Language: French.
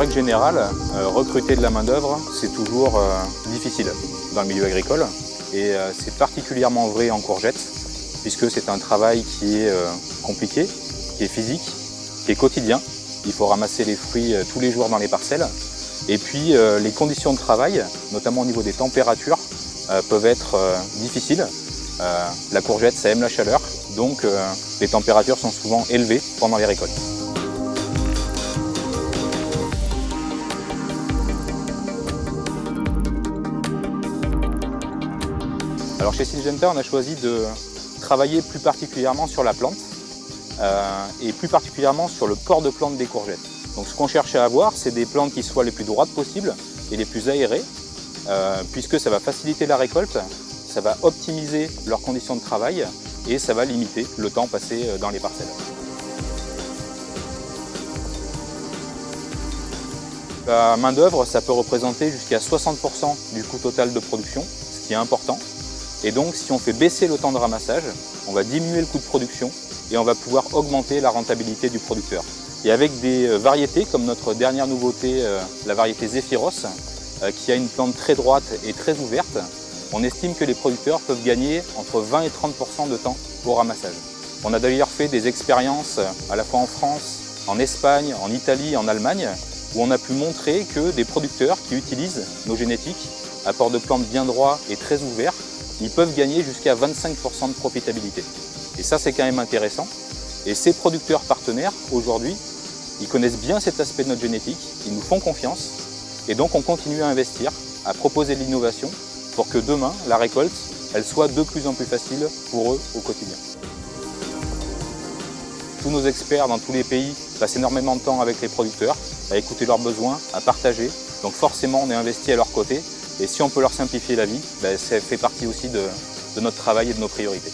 règle générale, recruter de la main-d'œuvre, c'est toujours difficile dans le milieu agricole. Et c'est particulièrement vrai en courgettes, puisque c'est un travail qui est compliqué, qui est physique, qui est quotidien. Il faut ramasser les fruits tous les jours dans les parcelles. Et puis les conditions de travail, notamment au niveau des températures, peuvent être difficiles. La courgette, ça aime la chaleur, donc les températures sont souvent élevées pendant les récoltes. Alors chez Syngenta, on a choisi de travailler plus particulièrement sur la plante et plus particulièrement sur le corps de plante des courgettes. Donc ce qu'on cherchait à avoir, c'est des plantes qui soient les plus droites possibles et les plus aérées, puisque ça va faciliter la récolte, ça va optimiser leurs conditions de travail et ça va limiter le temps passé dans les parcelles. La main-d'œuvre, ça peut représenter jusqu'à 60% du coût total de production, ce qui est important. Et donc, si on fait baisser le temps de ramassage, on va diminuer le coût de production et on va pouvoir augmenter la rentabilité du producteur. Et avec des variétés comme notre dernière nouveauté, la variété Zephyros, qui a une plante très droite et très ouverte, on estime que les producteurs peuvent gagner entre 20 et 30% de temps au ramassage. On a d'ailleurs fait des expériences à la fois en France, en Espagne, en Italie, en Allemagne, où on a pu montrer que des producteurs qui utilisent nos génétiques, apport de plantes bien droits et très ouverts, ils peuvent gagner jusqu'à 25% de profitabilité. Et ça, c'est quand même intéressant. Et ces producteurs partenaires, aujourd'hui, ils connaissent bien cet aspect de notre génétique, ils nous font confiance. Et donc, on continue à investir, à proposer de l'innovation pour que demain, la récolte, elle soit de plus en plus facile pour eux au quotidien. Tous nos experts dans tous les pays passent énormément de temps avec les producteurs, à écouter leurs besoins, à partager. Donc forcément, on est investi à leur côté. Et si on peut leur simplifier la vie, ça fait partie aussi de notre travail et de nos priorités.